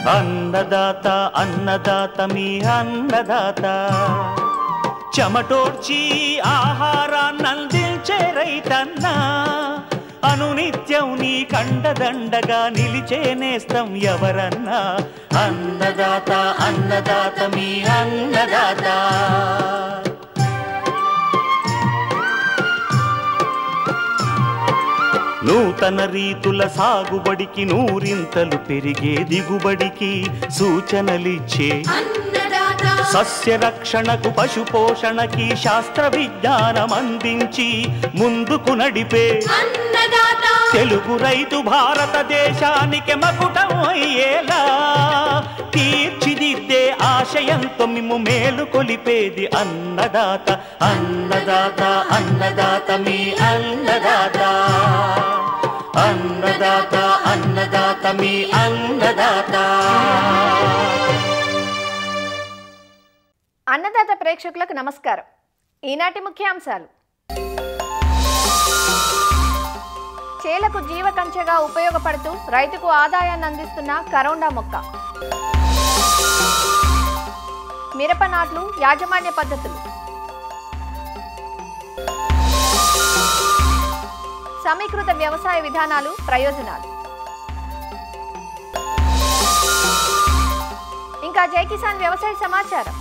అన్నదాత అన్నదాత మీ అన్నదాత చెమటోడ్చి ఆహారాన్నందించే రైతన్నా అనునిత్యం నీ కండదండగా నిలిచే నేస్తం ఎవరన్నా అన్నదాత అన్నదాత మీ అన్నదాత నూతన రీతుల సాగుబడికి నూరింతలు పెరిగే దిగుబడికి సూచనలిచ్చే సస్య రక్షణకు పశు పోషణకి శాస్త్ర విజ్ఞానం అందించి ముందుకు నడిపే తెలుగు రైతు భారతదేశానికి మకుటం అయ్యేలా తీర్చిదిద్దే ఆశయంతో మిమ్ము మేలు కొలిపేది అన్నదాత అన్నదాత అన్నదాత మీ అన్నదాత అన్నదాత అన్నదాత మీ అన్నదాత. అన్నదాత ప్రేక్షకులకు నమస్కారం. ఈనాటి ముఖ్యాంశాలు: చేలకు జీవ కంచెగా ఉపయోగపడుతూ రైతుకు ఆదాయాన్ని అందిస్తున్న కరోండా మొక్క, మిరప నాట్లు యాజమాన్య పద్ధతులు, సమీకృత వ్యవసాయ విధానాలు ప్రయోజనాలు, ఇంకా జై కిసాన్ వ్యవసాయ సమాచారం.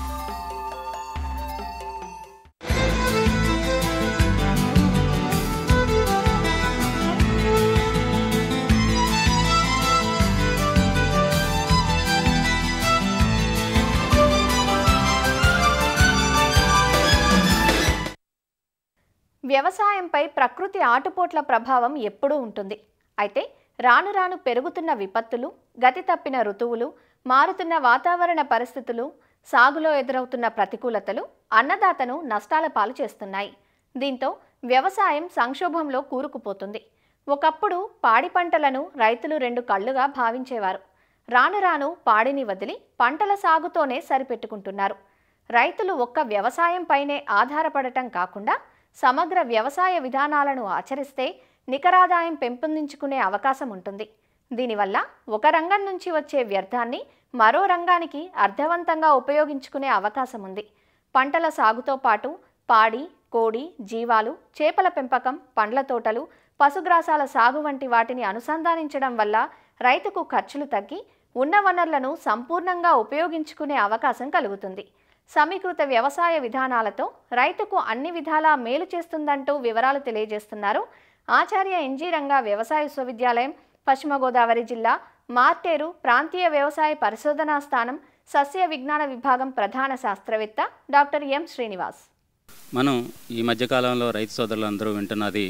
వ్యవసాయంపై ప్రకృతి ఆటుపోట్ల ప్రభావం ఎప్పుడూ ఉంటుంది. అయితే రాను రాను పెరుగుతున్న విపత్తులు, గతి తప్పిన ఋతువులు, మారుతున్న వాతావరణ పరిస్థితులు, సాగులో ఎదురవుతున్న ప్రతికూలతలు అన్నదాతను నష్టాల పాలు చేస్తున్నాయి. దీంతో వ్యవసాయం సంక్షోభంలో కూరుకుపోతుంది. ఒకప్పుడు పాడి పంటలను రైతులు రెండు కళ్ళుగా భావించేవారు. రాను రాను పాడిని వదిలి పంటల సాగుతోనే సరిపెట్టుకుంటున్నారు. రైతులు ఒక్క వ్యవసాయంపైనే ఆధారపడటం కాకుండా సమగ్ర వ్యవసాయ విధానాలను ఆచరిస్తే నికరాదాయం పెంపొందించుకునే అవకాశం ఉంటుంది. దీనివల్ల ఒక రంగం నుంచి వచ్చే వ్యర్థాన్ని మరో రంగానికి అర్థవంతంగా ఉపయోగించుకునే అవకాశం ఉంది. పంటల సాగుతో పాటు పాడి, కోడి, జీవాలు, చేపల పెంపకం, పండ్ల తోటలు, పశుగ్రాసాల సాగు వంటి వాటిని అనుసంధానించడం వల్ల రైతుకు ఖర్చులు తగ్గి ఉన్న వనరులను సంపూర్ణంగా ఉపయోగించుకునే అవకాశం కలుగుతుంది. సమీకృత వ్యవసాయ విధానాలతో రైతుకు అన్ని విధాలా మేలు చేస్తుందంటూ వివరాలు తెలియజేస్తున్నారు ఆచార్య ఎన్జీ రంగా వ్యవసాయ విశ్వవిద్యాలయం, పశ్చిమ గోదావరి జిల్లా మార్టేరు ప్రాంతీయ వ్యవసాయ పరిశోధనా స్థానం సస్య విజ్ఞాన విభాగం ప్రధాన శాస్త్రవేత్త డాక్టర్ ఎం శ్రీనివాస్. మనం ఈ మధ్యకాలంలో రైతు సోదరులందరూ వింటున్నది,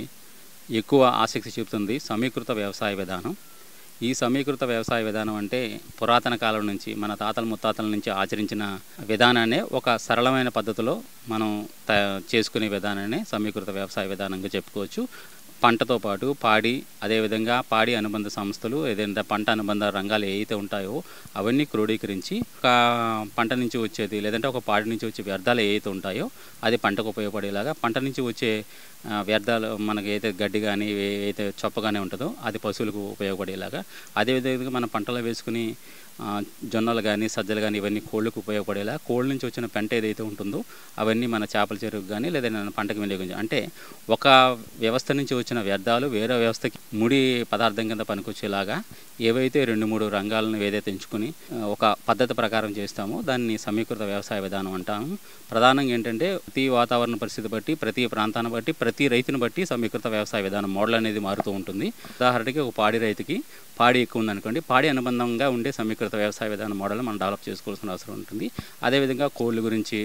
ఎక్కువ ఆసక్తి చూపుతుంది సమీకృత వ్యవసాయ విధానం. ఈ సమీకృత వ్యవసాయ విధానం అంటే పురాతన కాలం నుంచి మన తాతల ముత్తాతల నుంచి ఆచరించిన విధానాన్ని ఒక సరళమైన పద్ధతిలో మనం చేసుకునే విధానాన్ని సమీకృత వ్యవసాయ విధానంగా చెప్పుకోవచ్చు. పంటతో పాటు పాడి, అదేవిధంగా పాడి అనుబంధ సంస్థలు, ఏదైనా పంట అనుబంధ రంగాలు ఏవైతే ఉంటాయో అవన్నీ క్రోడీకరించి ఒక పంట నుంచి వచ్చేది లేదంటే ఒక పాడి నుంచి వచ్చే వ్యర్థాలు ఏవైతే ఉంటాయో అది పంటకు ఉపయోగపడేలాగా, పంట నుంచి వచ్చే వ్యర్థాలు మనకి ఏదైతే గడ్డి కానీ ఏదైతే చొప్పగానే ఉంటుందో అది పశువులకు ఉపయోగపడేలాగా, అదేవిధంగా మన పంటలో వేసుకుని జొన్నలు కానీ సజ్జలు కానీ ఇవన్నీ కోళ్ళకు ఉపయోగపడేలా, కోళ్ళ నుంచి వచ్చిన పెంట ఏదైతే ఉంటుందో అవన్నీ మన చేపల చెరువుకు కానీ లేదా పంటకు వినియోగించాలి. అంటే ఒక వ్యవస్థ నుంచి వచ్చిన వ్యర్థాలు వేరే వ్యవస్థకి ముడి పదార్థం కింద పనికొచ్చేలాగా ఏవైతే 2-3 రంగాలను ఏదైతే ఎంచుకుని ఒక పద్ధతి ప్రకారం చేస్తామో దాన్ని సమీకృత వ్యవసాయ విధానం అంటాము. ప్రధానంగా ఏంటంటే ప్రతి వాతావరణ పరిస్థితి బట్టి, ప్రతి ప్రాంతాన్ని బట్టి, ప్రతి రైతుని బట్టి సమీకృత వ్యవసాయ విధానం మోడల్ అనేది మారుతూ ఉంటుంది. ఉదాహరణకి ఒక పాడి రైతుకి పాడి ఎక్కువ ఉందనుకోండి, పాడి అనుబంధంగా ఉండే సమీకృత వ్యవసాయ విధాన మోడల్ మనం డెవలప్ చేసుకోవాల్సిన అవసరం ఉంటుంది. అదేవిధంగా కోళ్ళ గురించి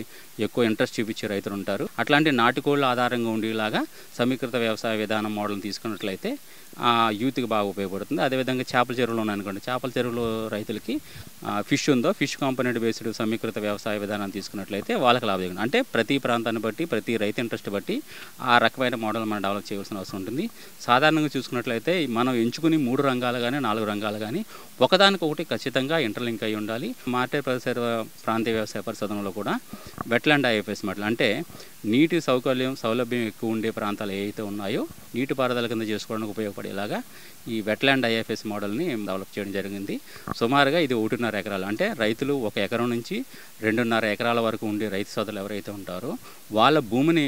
ఎక్కువ ఇంట్రెస్ట్ చూపించే రైతులు ఉంటారు. అట్లాంటి నాటుకోళ్ళ ఆధారంగా ఉండేలాగా సమీకృత వ్యవసాయ విధానం మోడల్ని తీసుకున్నట్లయితే యూత్కి బాగా ఉపయోగపడుతుంది. అదేవిధంగా చేపల చెరువులు ఉన్నాయనుకోండి, చేపల చెరువులో రైతులకి ఫిష్ ఉందో ఫిష్ కాంపోనెంట్ బేస్డ్ సమీకృత వ్యవసాయ విధానాన్ని తీసుకున్నట్లయితే వాళ్ళకి లాభం. అంటే ప్రతి ప్రాంతాన్ని బట్టి, ప్రతి రైతు ఇంట్రెస్ట్ బట్టి ఆ రకమైన మోడల్ మనం డెవలప్ చేయాల్సిన అవసరం ఉంటుంది. సాధారణంగా చూసుకున్నట్లయితే మనం ఎంచుకుని 3 రంగాలు కానీ 4 రంగాలు కానీ ఒకదానికొకటి ఖచ్చితంగా ఇంటర్లింక్ అయి ఉండాలి. మార్టేరు పరిసర ప్రాంతీయ వ్యవసాయ పరిశోధనలో కూడా వెట్లాండ్ ఐఎఫ్ఎస్ మోడల్ అంటే నీటి సౌలభ్యం ఎక్కువ ఉండే ప్రాంతాలు ఏవైతే ఉన్నాయో నీటిపారుదల కింద చేసుకోవడానికి ఉపయోగపడే ఉపయోగపడేలాగా ఈ వెట్లాండ్ ఐఎఫ్ఎస్ మోడల్ని డెవలప్ చేయడం జరిగింది. సుమారుగా ఇది 1.5 ఎకరాలు, అంటే రైతులు 1 ఎకరం నుంచి 2.5 ఎకరాల వరకు ఉండే రైతు సోదరులు ఎవరైతే ఉంటారో వాళ్ళ భూమిని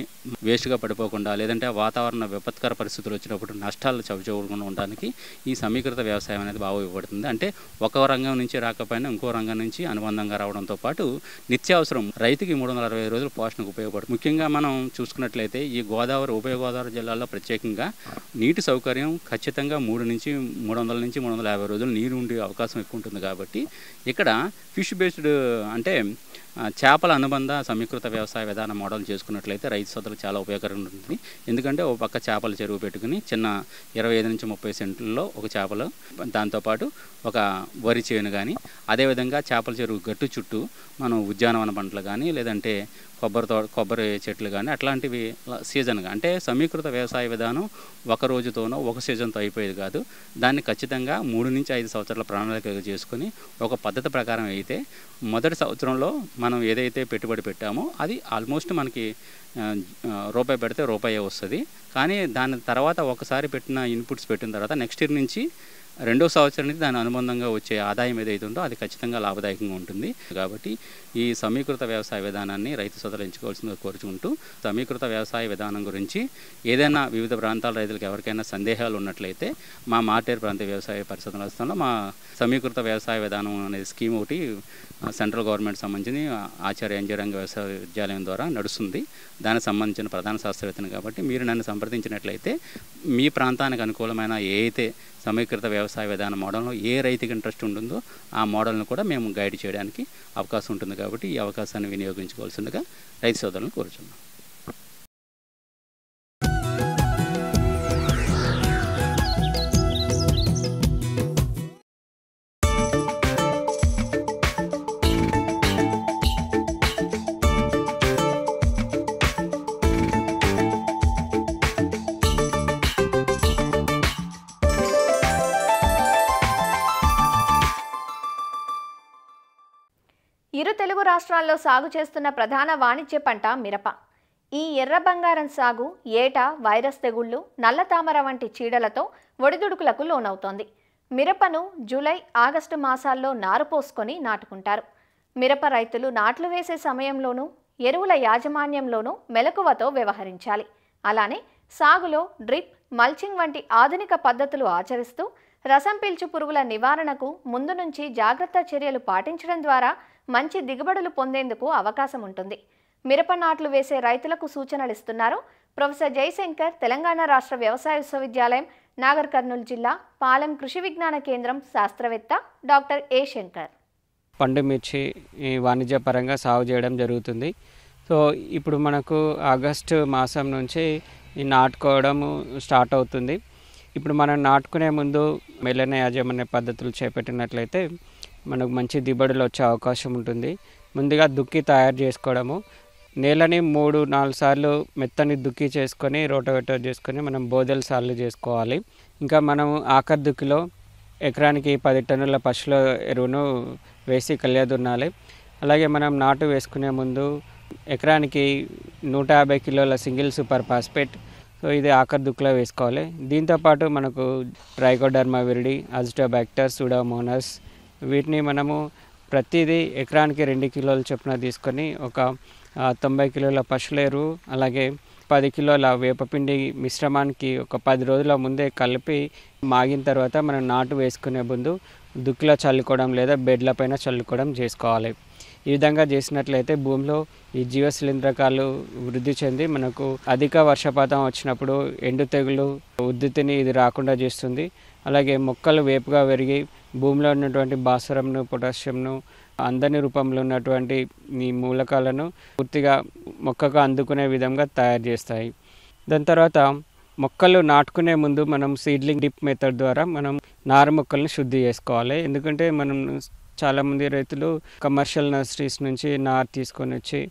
వేస్ట్గా పడిపోకుండా, లేదంటే వాతావరణ విపత్కర పరిస్థితులు వచ్చినప్పుడు నష్టాలు చవిచూడకుండా ఉండడానికి ఈ సమీకృత వ్యవసాయం అనేది బాగా ఉపయోగపడుతుంది. అంటే ఒక రంగం నుంచి రాకపోయినా ఇంకో రంగం నుంచి అనుబంధంగా రావడంతో పాటు నిత్యావసరం రైతుకి 365 రోజులు పోషణకు ఉపయోగపడుతుంది. ముఖ్యంగా మనం చూసుకున్నట్లయితే ఈ ఉభయ గోదావరి జిల్లాల్లో ప్రత్యేకంగా నీటి సౌకర్యం ఖచ్చితంగా 300 నుంచి 350 రోజులు నీరు ఉండే అవకాశం ఎక్కువ ఉంటుంది. కాబట్టి ఇక్కడ ఫిష్ బేస్డ్ అంటే చేపల అనుబంధ సమీకృత వ్యవసాయ విధాన మోడల్ చేసుకున్నట్లయితే రైతు సోదరులకు చాలా ఉపయోగకరంగా ఉంటుంది. ఎందుకంటే ఒక పక్క చేపల చెరువు పెట్టుకుని చిన్న 25 నుంచి 30 సెంట్లలో ఒక చేపలు, దాంతోపాటు ఒక వరి చేను కానీ, అదేవిధంగా చేపల చెరువు గట్టు చుట్టూ మనం ఉద్యానవన పంటలు కానీ, లేదంటే కొబ్బరి చెట్లు కానీ అట్లాంటివి సీజన్గా, అంటే సమీకృత వ్యవసాయ విధానం ఒక రోజుతోనో ఒక సీజన్తో అయిపోయేది కాదు. దాన్ని ఖచ్చితంగా 3 నుంచి 5 సంవత్సరాల ప్రణాళిక చేసుకొని ఒక పద్ధతి ప్రకారం అయితే మొదటి సంవత్సరంలో మనం ఏదైతే పెట్టుబడి పెట్టామో అది ఆల్మోస్ట్ మనకి రూపాయి పెడితే రూపాయే వస్తుంది. కానీ దాని తర్వాత ఒకసారి పెట్టిన ఇన్పుట్స్ పెట్టిన తర్వాత నెక్స్ట్ ఇయర్ నుంచి రెండో సంవత్సరం నుంచి దాని అనుబంధంగా వచ్చే ఆదాయం ఏదైతే ఉందో అది ఖచ్చితంగా లాభదాయకంగా ఉంటుంది. కాబట్టి ఈ సమీకృత వ్యవసాయ విధానాన్ని రైతు సోదరులు ఎంచుకోవాల్సిందిగా కోరుచుకుంటూ, సమీకృత వ్యవసాయ విధానం గురించి ఏదైనా వివిధ ప్రాంతాల రైతులకు ఎవరికైనా సందేహాలు ఉన్నట్లయితే మా మార్టేరు ప్రాంతీయ వ్యవసాయ పరిశోధన స్థానంలో మా సమీకృత వ్యవసాయ విధానం అనే స్కీమ్ ఒకటి సెంట్రల్ గవర్నమెంట్ సంబంధించి ఆచార్య ఎన్జీ రంగ వ్యవసాయ విద్యాలయం ద్వారా నడుస్తుంది. దానికి సంబంధించిన ప్రధాన శాస్త్రవేత్తను కాబట్టి మీరు నన్ను సంప్రదించినట్లయితే మీ ప్రాంతానికి అనుకూలమైన ఏదైతే సమీకృత వ్యవసాయ విధాన మోడల్లో ఏ రైతుకి ఇంట్రెస్ట్ ఉంటుందో ఆ మోడల్ను కూడా మేము గైడ్ చేయడానికి అవకాశం ఉంటుంది. కాబట్టి ఈ అవకాశాన్ని వినియోగించుకోవాల్సిందిగా రైతు సోదరులను కోరుచున్నాం. ఇరు తెలుగు రాష్ట్రాల్లో సాగు చేస్తున్న ప్రధాన వాణిజ్య పంట మిరప. ఈ ఎర్ర బంగారం సాగు ఏటా వైరస్ తెగుళ్లు, నల్ల తామర వంటి చీడలతో ఒడిదుడుకులకు లోనవుతోంది. మిరపను జూలై, ఆగస్టు మాసాల్లో నారు పోసుకొని నాటుకుంటారు. మిరప రైతులు నాట్లు వేసే సమయంలోనూ ఎరువుల యాజమాన్యంలోనూ మెలకువతో వ్యవహరించాలి. అలానే సాగులో డ్రిప్, మల్చింగ్ వంటి ఆధునిక పద్ధతులు ఆచరిస్తూ రసం పీల్చు పురుగుల నివారణకు ముందు నుంచి జాగ్రత్త చర్యలు పాటించడం ద్వారా మంచి దిగుబడులు పొందేందుకు అవకాశం ఉంటుంది. మిరప నాట్లు వేసే రైతులకు సూచనలు ఇస్తున్నారు ప్రొఫెసర్ జయశంకర్, తెలంగాణ రాష్ట్ర వ్యవసాయ విశ్వవిద్యాలయం, నాగర్ కర్నూలు జిల్లా, పాలెం కృషి విజ్ఞాన కేంద్రం శాస్త్రవేత్త డాక్టర్ ఏ శంకర్. పండు మిర్చి వాణిజ్య పరంగా సాగు చేయడం జరుగుతుంది. సో ఇప్పుడు మనకు ఆగస్టు మాసం నుంచి ఈ నాటుకోవడం స్టార్ట్ అవుతుంది. ఇప్పుడు మనం నాటుకునే ముందు మెల్లన యాజమాన్య పద్ధతులు చేపట్టినట్లయితే మనకు మంచి దిగుబడులు వచ్చే అవకాశం ఉంటుంది. ముందుగా దుక్కి తయారు చేసుకోవడము, నేలని 3-4 సార్లు మెత్తని దుక్కి చేసుకొని రోటోవేటర్ చేసుకొని మనం బోదెల సార్లు చేసుకోవాలి. ఇంకా మనం ఆఖరి దుక్కిలో ఎకరానికి 10 టన్నుల పశువుల ఎరువును వేసి కలియదున్నాలి. అలాగే మనం నాటు వేసుకునే ముందు ఎకరానికి 150 కిలోల సింగిల్ సూపర్ ఫాస్ఫేట్, సో ఇది ఆఖరి దుక్కులో వేసుకోవాలి. దీంతోపాటు మనకు ట్రైకోడర్మా విరిడి, అజిటోబ్యాక్టర్, సూడోమోనాస్ వీటిని మనము ప్రతిదీ ఎకరానికి 2 కిలోల చొప్పున తీసుకొని ఒక 90 కిలోల పశువుల ఎరువు, అలాగే 10 కిలోల వేపపిండి మిశ్రమానికి ఒక 10 రోజుల ముందే కలిపి మాగిన తర్వాత మనం నాటు వేసుకునే ముందు దుక్కిలో చల్లుకోవడం లేదా బెడ్ల పైన చల్లుకోవడం చేసుకోవాలి. ఈ విధంగా చేసినట్లయితే భూమిలో ఈ జీవశిలీంధ్రకాలు వృద్ధి చెంది మనకు అధిక వర్షపాతం వచ్చినప్పుడు ఎండు తెగులు ఉద్ధృతిని ఇది రాకుండా చేస్తుంది. అలాగే మొక్కలు వేపుగా పెరిగి భూమిలో ఉన్నటువంటి భాస్వరంను, పొటాషియంను, అందని రూపంలో ఉన్నటువంటి ఈ మూలకాలను పూర్తిగా మొక్కకు అందుకునే విధంగా తయారు చేస్తాయి. దాని తర్వాత మొక్కలు నాటుకునే ముందు మనం సీడ్లింగ్ డిప్ మెథడ్ ద్వారా మనం నారు మొక్కలను శుద్ధి చేసుకోవాలి. ఎందుకంటే మనం చాలామంది రైతులు కమర్షియల్ నర్సరీస్ నుంచి నారు తీసుకొని వచ్చి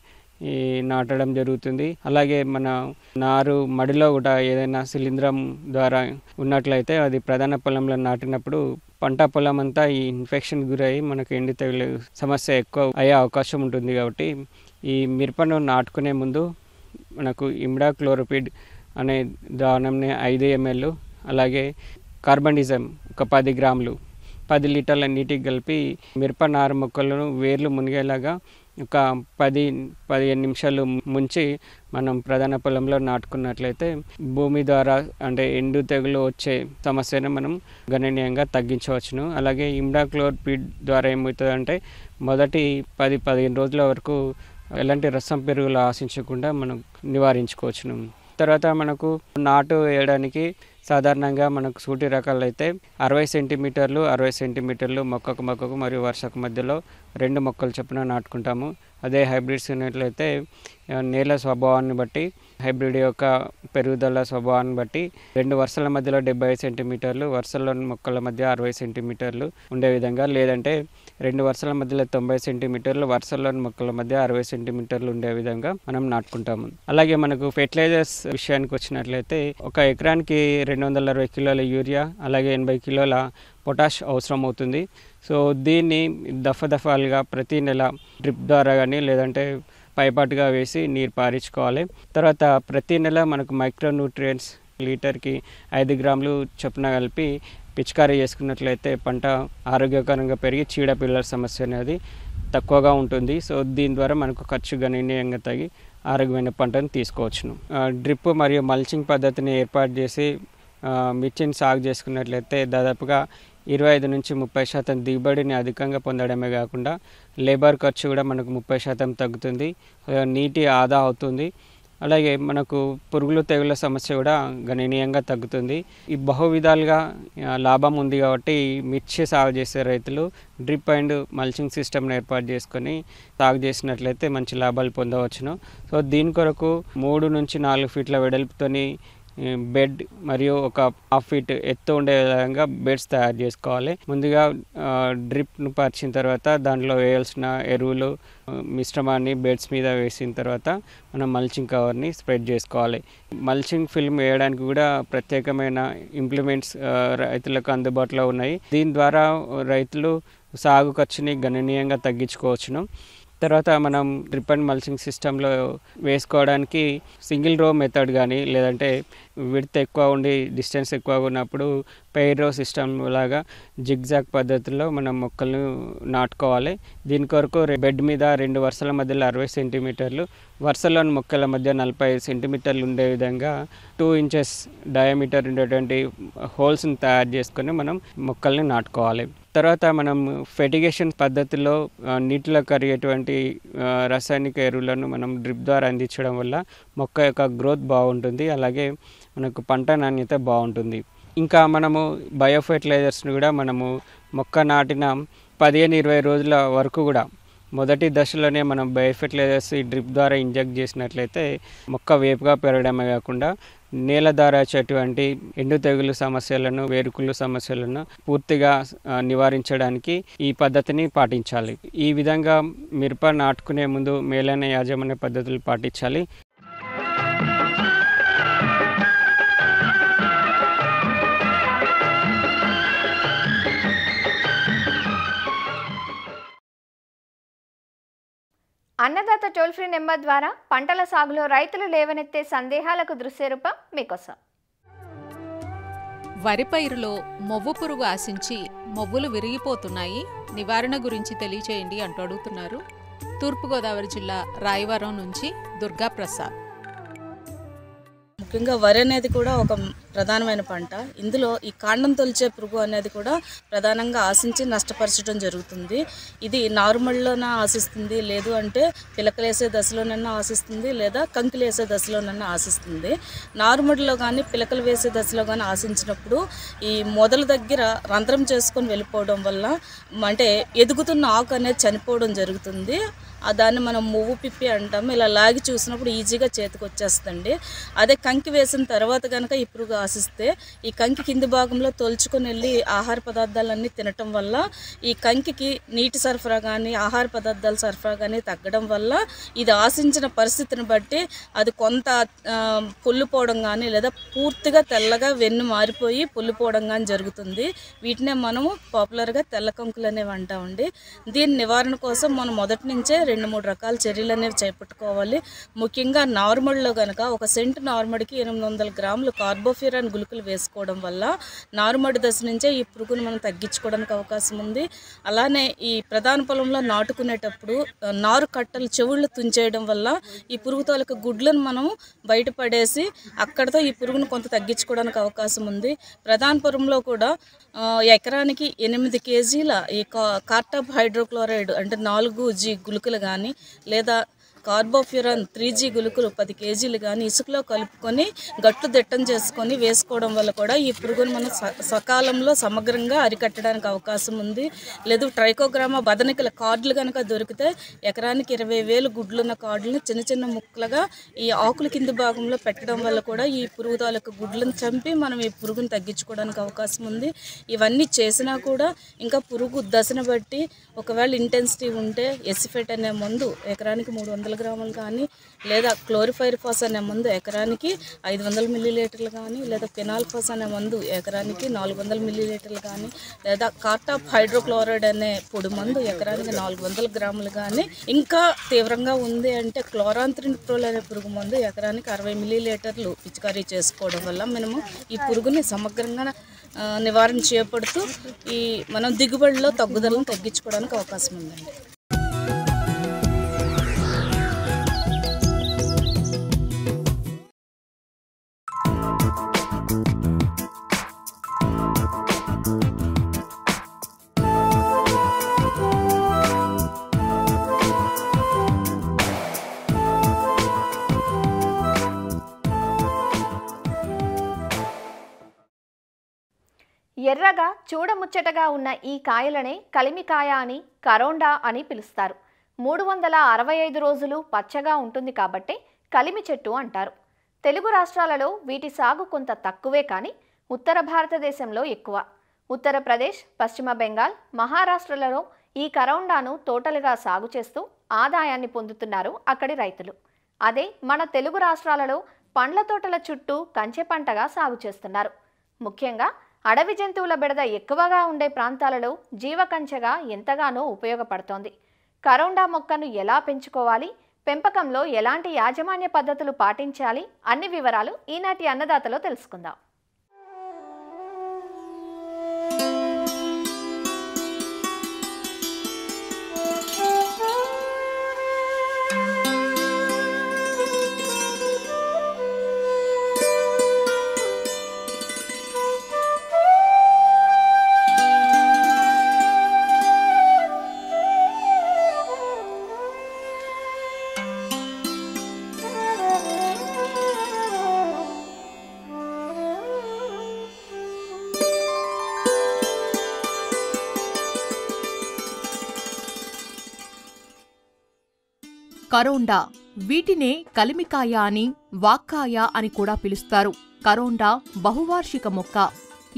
ఈ నాటడం జరుగుతుంది. అలాగే మన నారు మడిలో కూడా ఏదైనా శిలీంధ్రం ద్వారా ఉన్నట్లయితే అది ప్రధాన పొలంలో నాటినప్పుడు పంట పొలం అంతా ఈ ఇన్ఫెక్షన్ గురయ్యి మనకు ఎండు తెగులు సమస్య ఎక్కువ అయ్యే అవకాశం ఉంటుంది. కాబట్టి ఈ మిరపను నాటుకునే ముందు మనకు ఇమిడాక్లోరోపిడ్ అనే ద్రావణంని 5 ml, అలాగే కార్బనిజం ఒక 10 గ్రాములు 10 లీటర్ల నీటికి కలిపి మిరప నారు మొక్కలను వేర్లు మునిగేలాగా ఒక 10-15 నిమిషాలు ముంచి మనం ప్రధాన పొలంలో నాటుకున్నట్లయితే భూమి ద్వారా అంటే ఎండు తెగులు వచ్చే సమస్యను మనం గణనీయంగా తగ్గించవచ్చును. అలాగే ఇమ్డాక్లోర్పిడ్ ద్వారా ఏమవుతుందంటే మొదటి 10-15 రోజుల వరకు ఎలాంటి రసం పెరుగులు ఆశించకుండా మనం నివారించుకోవచ్చును. తర్వాత మనకు నాటు వేయడానికి సాధారణంగా మనకు సూటి రకాలు అయితే 60 సెంటీమీటర్లు 60 సెంటీమీటర్లు మొక్కకు మరియు వరుసకు మధ్యలో 2 మొక్కలు చొప్పున నాటుకుంటాము. అదే హైబ్రిడ్స్ ఉన్నట్లయితే నేల స్వభావాన్ని బట్టి హైబ్రిడ్ యొక్క పెరుగుదల స్వభావాన్ని బట్టి 2 వరుసల మధ్యలో 75 సెంటీమీటర్లు వరుసల్లోని మొక్కల మధ్య 60 సెంటీమీటర్లు ఉండే విధంగా, లేదంటే 2 వరుసల మధ్యలో 90 సెంటీమీటర్లు వరుసల్లోని మొక్కల మధ్య 60 సెంటీమీటర్లు ఉండే విధంగా మనం నాటుకుంటాము. అలాగే మనకు ఫెర్టిలైజర్స్ విషయానికి వచ్చినట్లయితే ఒక ఎకరానికి 260 కిలోల యూరియా అలాగే 80 కిలోల పొటాష్ అవసరం అవుతుంది. సో దీన్ని దఫాలుగా ప్రతి నెల డ్రిప్ ద్వారా కానీ లేదంటే పైపాటుగా వేసి నీరు పారించుకోవాలి. తర్వాత ప్రతి నెల మనకు మైక్రోన్యూట్రియంట్స్ లీటర్కి 5 గ్రాములు చొప్పున కలిపి పిచికారీ చేసుకున్నట్లయితే పంట ఆరోగ్యకరంగా పెరిగి చీడపిల్లల సమస్య అనేది తక్కువగా ఉంటుంది. సో దీని ద్వారా మనకు ఖర్చు గణనీయంగా తగ్గి ఆరోగ్యమైన పంటను తీసుకోవచ్చును. డ్రిప్ మరియు మల్చింగ్ పద్ధతిని ఏర్పాటు చేసి మిర్చిని సాగు చేసుకున్నట్లయితే దాదాపుగా 25-30% దిగుబడిని అధికంగా పొందడమే కాకుండా లేబర్ ఖర్చు కూడా మనకు 30% తగ్గుతుంది, నీటి ఆదా అవుతుంది. అలాగే మనకు పురుగులు తెగుల సమస్య కూడా గణనీయంగా తగ్గుతుంది. ఈ బహు విధాలుగా లాభం ఉంది కాబట్టి మిర్చి సాగు చేసే రైతులు డ్రిప్ అండ్ మల్చింగ్ సిస్టమ్ని ఏర్పాటు చేసుకొని సాగు చేసినట్లయితే మంచి లాభాలు పొందవచ్చును. సో దీని కొరకు 3-4 ఫీట్ల వెడల్పుతోని బెడ్ మరియు ఒక 1/2 ఫీట్ ఎత్తు ఉండే విధంగా బెడ్స్ తయారు చేసుకోవాలి. ముందుగా డ్రిప్ను పరిచిన తర్వాత దాంట్లో వేయాల్సిన ఎరువులు మిశ్రమాన్ని బెడ్స్ మీద వేసిన తర్వాత మనం మల్చింగ్ కవర్ని స్ప్రెడ్ చేసుకోవాలి. మల్చింగ్ ఫిల్మ్ వేయడానికి కూడా ప్రత్యేకమైన ఇంప్లిమెంట్స్ రైతులకు అందుబాటులో ఉన్నాయి. దీని ద్వారా రైతులు సాగు ఖర్చుని గణనీయంగా తగ్గించుకోవచ్చును. తర్వాత మనం డ్రిప్ అండ్ మల్చింగ్ సిస్టంలో వేసుకోవడానికి సింగిల్ రో మెథడ్ కానీ లేదంటే విడ్త్ ఎక్కువ ఉండి డిస్టెన్స్ ఎక్కువగా ఉన్నప్పుడు పెయిర్ రో సిస్టమ్ లాగా జిగ్జాగ్ పద్ధతిలో మనం మొక్కలను నాటుకోవాలి. దీని కొరకు బెడ్ మీద 2 వరుసల మధ్యలో 60 సెంటీమీటర్లు వరుసలోని మొక్కల మధ్య 40 సెంటీమీటర్లు ఉండే విధంగా 2 ఇంచెస్ డయామీటర్ ఉండేటువంటి హోల్స్ని తయారు చేసుకొని మనం మొక్కల్ని నాటుకోవాలి. తర్వాత మనం ఫెర్టిగేషన్ పద్ధతిలో నీటిలో కరిగేటువంటి రసాయనిక ఎరువులను మనం డ్రిప్ ద్వారా అందించడం వల్ల మొక్క యొక్క గ్రోత్ బాగుంటుంది, అలాగే మనకు పంట నాణ్యత బాగుంటుంది. ఇంకా మనము బయో ఫెర్టిలైజర్స్ని కూడా మనము మొక్క నాటిన 15-20 రోజుల వరకు కూడా మొదటి దశలోనే మనం బయో ఫెర్టిలైజర్స్ ఈ డ్రిప్ ద్వారా ఇంజెక్ట్ చేసినట్లయితే మొక్క వేపుగా పెరగడమే కాకుండా నేల ద్వారా వచ్చేటువంటి ఎండు తెగులు సమస్యలను వేరుకుళ్ళు సమస్యలను పూర్తిగా నివారించడానికి ఈ పద్ధతిని పాటించాలి. ఈ విధంగా మిరప నాటుకునే ముందు మేలైన యాజమాన్య పద్ధతులు పాటించాలి. అన్నదాత టోల్ ఫ్రీ నెంబర్ ద్వారా పంటల సాగులో రైతులు లేవనెత్తే సందేహాలకు దృశ్యరూపం మీకోసం. వరి పైరులో మొవ్వు పురుగు ఆశించి మొవ్వులు విరిగిపోతున్నాయి, నివారణ గురించి తెలియచేయండి అంటూ అడుగుతున్నారు తూర్పుగోదావరి జిల్లా రాయవరం నుంచి దుర్గా ప్రసాద్. ముఖ్యంగా వరి అనేది కూడా ఒక ప్రధానమైన పంట. ఇందులో ఈ కాండం తొలిచే పురుగు అనేది కూడా ప్రధానంగా ఆశించి నష్టపరచడం జరుగుతుంది. ఇది నారుమడిలోనే ఆశిస్తుంది, లేదు అంటే పిలకలేసే దశలోనైనా ఆశిస్తుంది, లేదా కంకిలేసే దశలోనైనా ఆశిస్తుంది. నారుమడిలో కానీ పిలకలు వేసే దశలో కానీ ఆశించినప్పుడు ఈ మొదల దగ్గర రంధ్రం చేసుకొని వెళ్ళిపోవడం వల్ల అంటే ఎదుగుతున్న ఆకు అనేది చనిపోవడం జరుగుతుంది. దాన్ని మనం మువ్వు పిప్పి అంటాము. ఇలా లాగి చూసినప్పుడు ఈజీగా చేతికి వచ్చేస్తుంది. అదే కంకి వేసిన తర్వాత కనుక ఈ పురుగు ఆశిస్తే ఈ కంకి కింది భాగంలో తొలుచుకొని వెళ్ళి ఆహార పదార్థాలన్నీ తినటం వల్ల ఈ కంకికి నీటి సరఫరా కానీ ఆహార పదార్థాల సరఫరా కానీ తగ్గడం వల్ల ఇది ఆశించిన పరిస్థితిని బట్టి అది కొంత పొల్లిపోవడం కానీ లేదా పూర్తిగా తెల్లగా వెన్ను మారిపోయి పొల్లిపోవడం కానీ జరుగుతుంది. వీటినే మనము పాపులర్గా తెల్ల కంకులు అనేవి అంటామండి. దీని నివారణ కోసం మనం మొదటి నుంచే 2-3 రకాల చర్యలు అనేవి చేపట్టుకోవాలి. ముఖ్యంగా నార్మల్లో కనుక 1 సెంటు నార్మడికి 800 గ్రాములు కార్బోఫ్యూరాన్ గుళికలు వేసుకోవడం వల్ల నారుమడి దశ నుంచే ఈ పురుగును మనం తగ్గించుకోవడానికి అవకాశం ఉంది. అలానే ఈ ప్రధాన పొలంలో నాటుకునేటప్పుడు నారు కట్టలు చెవుళ్ళు తుంచేయడం వల్ల ఈ పురుగు తాలూకు గుడ్లను మనం బయటపడేసి అక్కడితో ఈ పురుగును కొంత తగ్గించుకోవడానికి అవకాశం ఉంది. ప్రధాన పొలంలో కూడా ఎకరానికి 8 కేజీల ఈ కార్టాప్ హైడ్రోక్లోరైడ్ అంటే 4G గుళికలు కానీ లేదా కార్బోఫ్యూరాన్ 3G గుళికలు 10 కేజీలు కానీ ఇసుకలో కలుపుకొని గట్టు దిట్టం చేసుకొని వేసుకోవడం వల్ల కూడా ఈ పురుగును మనం సకాలంలో సమగ్రంగా అరికట్టడానికి అవకాశం ఉంది. లేదు ట్రైకోగ్రామా బదనికల కార్డులు కనుక దొరికితే ఎకరానికి 20,000 గుడ్లున్న కార్డులను చిన్న చిన్న ముక్కలుగా ఈ ఆకుల కింది భాగంలో పెట్టడం వల్ల కూడా ఈ పురుగు తాలూకు గుడ్లను చంపి మనం ఈ పురుగును తగ్గించుకోవడానికి అవకాశం ఉంది. ఇవన్నీ చేసినా కూడా ఇంకా పురుగు దశను బట్టి ఒకవేళ ఇంటెన్సిటీ ఉంటే ఎసిఫెట్ అనే మందు ఎకరానికి 300 గ్రాములు కానీ లేదా క్లోరిఫైరిఫాస్ అనే మందు ఎకరానికి 500 మిల్లీలీటర్లు కానీ లేదా ఫినాల్ఫాస్ అనే మందు ఎకరానికి 400 మిల్లీలీటర్లు కానీ లేదా కార్టాప్ హైడ్రోక్లోరైడ్ అనే పొడి మందు ఎకరానికి 400 గ్రాములు కానీ ఇంకా తీవ్రంగా ఉంది అంటే క్లోరాంత్రినిప్రోల్ అనే పురుగు మందు ఎకరానికి 60 మిల్లీలీటర్లు పిచికారీ చేసుకోవడం వల్ల మనము ఈ పురుగుని సమగ్రంగా నివారణ చేపడుతూ ఈ మనం దిగుబడిలో తగ్గుదలను తగ్గించుకోవడానికి అవకాశం ఉందండి. ఎర్రగా చూడముచ్చటగా ఉన్న ఈ కాయలనే కలిమికాయ అని కరోండా అని పిలుస్తారు. 365 రోజులు పచ్చగా ఉంటుంది కాబట్టి కలిమి చెట్టు అంటారు. తెలుగు రాష్ట్రాలలో వీటి సాగు కొంత తక్కువే కానీ ఉత్తర భారతదేశంలో ఎక్కువ. ఉత్తరప్రదేశ్, పశ్చిమ బెంగాల్, మహారాష్ట్రలలో ఈ కరోండాను తోటలుగా సాగు చేస్తూ ఆదాయాన్ని పొందుతున్నారు అక్కడి రైతులు. అదే మన తెలుగు రాష్ట్రాలలో పండ్ల తోటల చుట్టూ కంచె పంటగా సాగు చేస్తున్నారు. ముఖ్యంగా అడవి జంతువుల బెడద ఎక్కువగా ఉండే ప్రాంతాలలో జీవకంచెగా ఎంతగానో ఉపయోగపడుతోంది. కరోండా మొక్కను ఎలా పెంచుకోవాలి, పెంపకంలో ఎలాంటి యాజమాన్య పద్ధతులు పాటించాలి అన్ని వివరాలు ఈనాటి అన్నదాతలో తెలుసుకుందాం. కరోండా, వీటినే కలిమికాయ అని, వాక్కాయ అని కూడా పిలుస్తారు. కరోండా బహువార్షిక మొక్క.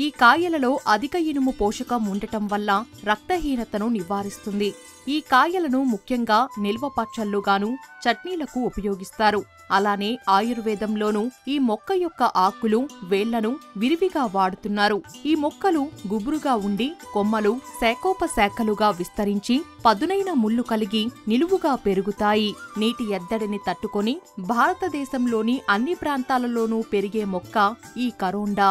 ఈ కాయలలో అధిక ఇనుము పోషకం ఉండటం వల్ల రక్తహీనతను నివారిస్తుంది. ఈ కాయలను ముఖ్యంగా నిల్వ పచ్చళ్లుగాను, చట్నీలకు ఉపయోగిస్తారు. అలానే ఆయుర్వేదంలోనూ ఈ మొక్క యొక్క ఆకులు, వేళ్లను విరివిగా వాడుతున్నారు. ఈ మొక్కలు గుబురుగా ఉండి కొమ్మలు శాఖోపశాఖలుగా విస్తరించి పదునైన ముళ్ళు కలిగి నిలువుగా పెరుగుతాయి. నీటి ఎద్దడిని తట్టుకొని భారతదేశంలోని అన్ని ప్రాంతాలలోనూ పెరిగే మొక్క ఈ కరోండా.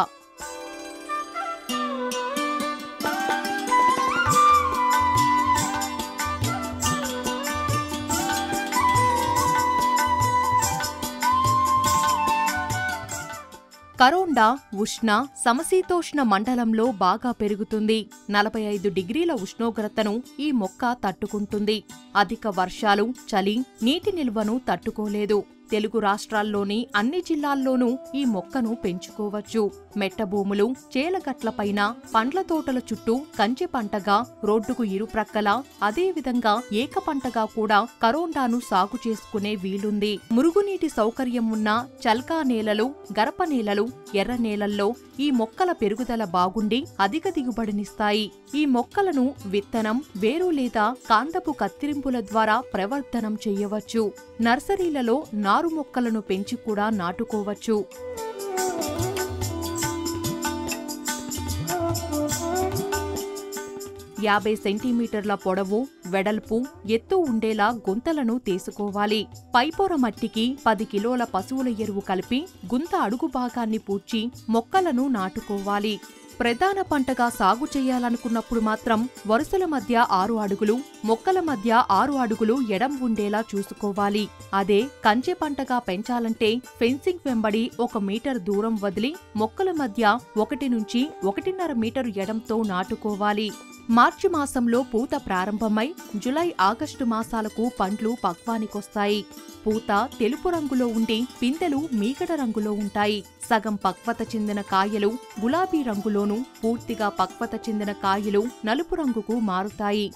కరోండా ఉష్ణ, సమశీతోష్ణ మండలంలో బాగా పెరుగుతుంది. 45 డిగ్రీల ఉష్ణోగ్రతను ఈ మొక్క తట్టుకుంటుంది. అధిక వర్షాలు, చలి, నీటి నిల్వను తట్టుకోలేదు. తెలుగు రాష్ట్రాల్లోని అన్ని జిల్లాల్లోనూ ఈ మొక్కను పెంచుకోవచ్చు. మెట్ట భూములు, చేలగట్లపైన, పండ్ల తోటల చుట్టూ కంచె పంటగా, రోడ్డుకు ఇరుప్రక్కల, అదేవిధంగా ఏక పంటగా కూడా కరోండాను సాగు చేసుకునే వీలుంది. మురుగునీటి సౌకర్యం ఉన్న చల్కా నేలలు, గరప నేలలు, ఎర్ర నేలల్లో ఈ మొక్కల పెరుగుదల బాగుండి అధిక దిగుబడినిస్తాయి. ఈ మొక్కలను విత్తనం, వేరు లేదా కాండపు కత్తిరింపుల ద్వారా ప్రవర్ధనం చెయ్యవచ్చు. నర్సరీలలో నారు మొక్కలను పెంచి కూడా నాటుకోవచ్చు. 50 సెంటీమీటర్ల పొడవు, వెడల్పు, ఎత్తు ఉండేలా గుంతలను తీసుకోవాలి. పైపొర మట్టికి 10 కిలోల పశువుల ఎరువు కలిపి గుంత అడుగు భాగాన్ని పూడ్చి మొక్కలను నాటుకోవాలి. ప్రధాన పంటగా సాగు చేయాలనుకున్నప్పుడు మాత్రం వరుసల మధ్య 6 అడుగులు, మొక్కల మధ్య 6 అడుగులు ఎడం ఉండేలా చూసుకోవాలి. అదే కంచె పంటగా పెంచాలంటే ఫెన్సింగ్ వెంబడి 1 మీటర్ దూరం వదిలి మొక్కల మధ్య 1 నుంచి 1.5 మీటరు ఎడంతో నాటుకోవాలి. మార్చి మాసంలో పూత ప్రారంభమై జులై, ఆగస్టు మాసాలకు పండ్లు పక్వానికొస్తాయి. పూత తెలుపు రంగులో ఉండి పిందెలు మీగడ రంగులో ఉంటాయి. సగం పక్వత చెందిన కాయలు గులాబీ రంగులోనూ, పూర్తిగా పక్వత చెందిన కాయలు నలుపు రంగుకు మారుతాయి.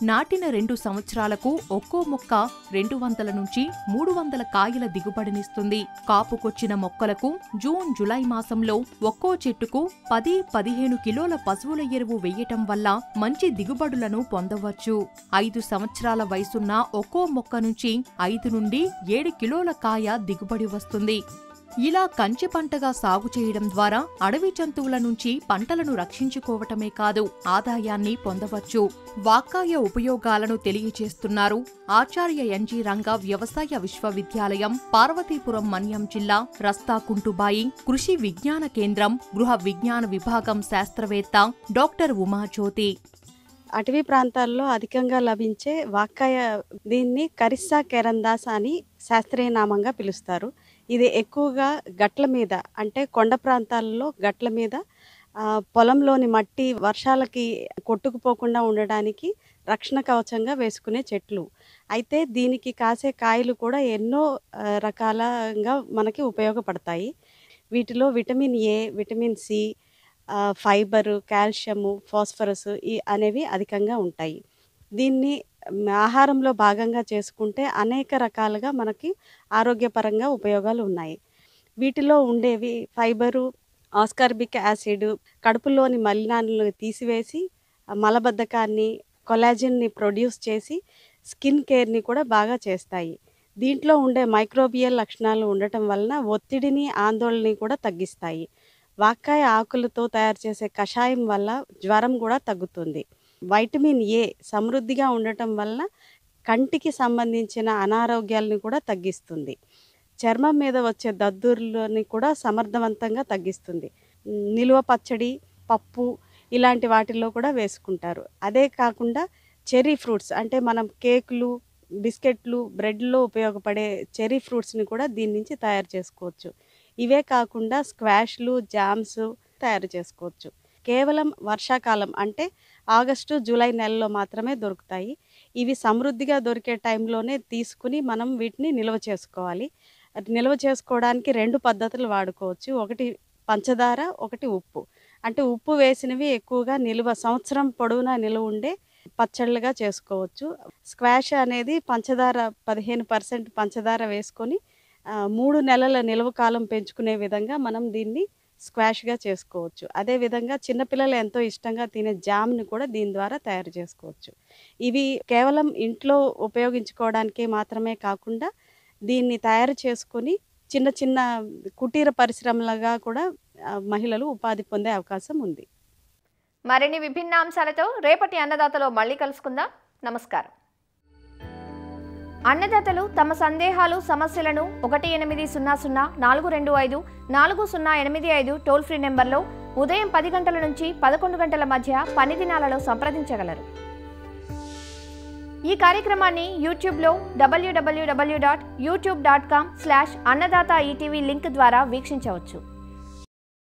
నాటిన 2 సంవత్సరాలకు ఒక్కో మొక్క 200 నుంచి 300 కాయల దిగుబడినిస్తుంది. కాపుకొచ్చిన మొక్కలకు జూన్, జులై మాసంలో ఒక్కో చెట్టుకు 10-15 కిలోల పశువుల ఎరువు వెయ్యటం వల్ల మంచి దిగుబడులను పొందవచ్చు. 5 సంవత్సరాల వయసున్న ఒక్కో మొక్క నుంచి 5 నుండి 7 కిలోల కాయ దిగుబడి వస్తుంది. ఇలా కంచె పంటగా సాగు చేయడం ద్వారా అడవి జంతువుల నుంచి పంటలను రక్షించుకోవటమే కాదు, ఆదాయాన్ని పొందవచ్చు. వాక్కాయ ఉపయోగాలను తెలియజేస్తున్నారు ఆచార్య ఎన్జీ రంగా వ్యవసాయ విశ్వవిద్యాలయం, పార్వతీపురం మన్యం జిల్లా, రస్తాకుంటుబాయి కృషి విజ్ఞాన కేంద్రం, గృహ విజ్ఞాన విభాగం శాస్త్రవేత్త డాక్టర్ ఉమాజ్యోతి. అటవీ ప్రాంతాల్లో అధికంగా లభించే వాక్కాయ, దీన్ని కరిస్సా కెరందాస్ అని శాస్త్రీయ నామంగా పిలుస్తారు. ఇది ఎక్కువగా గట్ల మీద, అంటే కొండ ప్రాంతాలలో గట్ల మీద పొలంలోని మట్టి వర్షాలకి కొట్టుకుపోకుండా ఉండడానికి రక్షణ కవచంగా వేసుకునే చెట్లు. అయితే దీనికి కాసే కాయలు కూడా ఎన్నో రకాలుగా మనకి ఉపయోగపడతాయి. వీటిలో vitamin A, vitamin C, fibre, calcium, phosphorus అనేవి అధికంగా ఉంటాయి. దీన్ని ఆహారంలో భాగంగా చేసుకుంటే అనేక రకాలుగా మనకి ఆరోగ్యపరంగా ఉపయోగాలు ఉన్నాయి. వీటిలో ఉండేవి ఫైబరు, ఆస్కార్బిక్ యాసిడ్ కడుపులోని మలినాలను తీసివేసి మలబద్ధకాన్ని, కొలాజిన్ని ప్రొడ్యూస్ చేసి స్కిన్ కేర్ని కూడా బాగా చేస్తాయి. దీంట్లో ఉండే మైక్రోబియల్ లక్షణాలు ఉండటం వలన ఒత్తిడిని, ఆందోళనని కూడా తగ్గిస్తాయి. వాక్కాయ ఆకులతో తయారు చేసే కషాయం వల్ల జ్వరం కూడా తగ్గుతుంది. వైటమిన్ ఏ సమృద్ధిగా ఉండటం వలన కంటికి సంబంధించిన అనారోగ్యాలని కూడా తగ్గిస్తుంది. చర్మం మీద వచ్చే దద్దుర్లని కూడా సమర్థవంతంగా తగ్గిస్తుంది. నిలువ పచ్చడి, పప్పు ఇలాంటి వాటిల్లో కూడా వేసుకుంటారు. అదే కాకుండా చెర్రీ ఫ్రూట్స్, అంటే మనం కేకులు, బిస్కెట్లు, బ్రెడ్లో ఉపయోగపడే చెర్రీ ఫ్రూట్స్ని కూడా దీని నుంచి తయారు చేసుకోవచ్చు. ఇవే కాకుండా స్క్వాష్లు, జామ్స్ తయారు చేసుకోవచ్చు. కేవలం వర్షాకాలం అంటే ఆగస్టు, జూలై నెలలో మాత్రమే దొరుకుతాయి. ఇవి సమృద్ధిగా దొరికే టైంలోనే తీసుకుని మనం వీటిని నిల్వ చేసుకోవాలి. నిల్వ చేసుకోవడానికి 2 పద్ధతులు వాడుకోవచ్చు. ఒకటి పంచదార, ఒకటి ఉప్పు. అంటే ఉప్పు వేసినవి ఎక్కువగా సంవత్సరం పొడవునా నిల్వ ఉండే పచ్చళ్ళుగా చేసుకోవచ్చు. స్క్వాష్ అనేది పంచదార 15% పంచదార వేసుకొని 3 నెలల నిల్వ కాలం పెంచుకునే విధంగా మనం దీన్ని స్క్వాష్గా చేసుకోవచ్చు. అదేవిధంగా చిన్నపిల్లలు ఎంతో ఇష్టంగా తినే జామ్ని కూడా దీని ద్వారా తయారు చేసుకోవచ్చు. ఇవి కేవలం ఇంట్లో ఉపయోగించుకోవడానికి మాత్రమే కాకుండా దీన్ని తయారు చేసుకొని చిన్న చిన్న కుటీర పరిశ్రమలుగా కూడా మహిళలు ఉపాధి పొందే అవకాశం ఉంది. మరిన్ని విభిన్న అంశాలతో రేపటి అన్నదాతలో మళ్ళీ కలుసుకుందాం. నమస్కారం. అన్నదాతలు తమ సందేహాలు, సమస్యలను 1800-425-4085 టోల్ ఫ్రీ నెంబర్లో ఉదయం 10 గంటల నుంచి 11 గంటల మధ్య పని దినాలలో సంప్రదించగలరు. ఈ కార్యక్రమాన్ని యూట్యూబ్లో www.youtube.com/annadaata ETV లింక్ ద్వారా వీక్షించవచ్చు.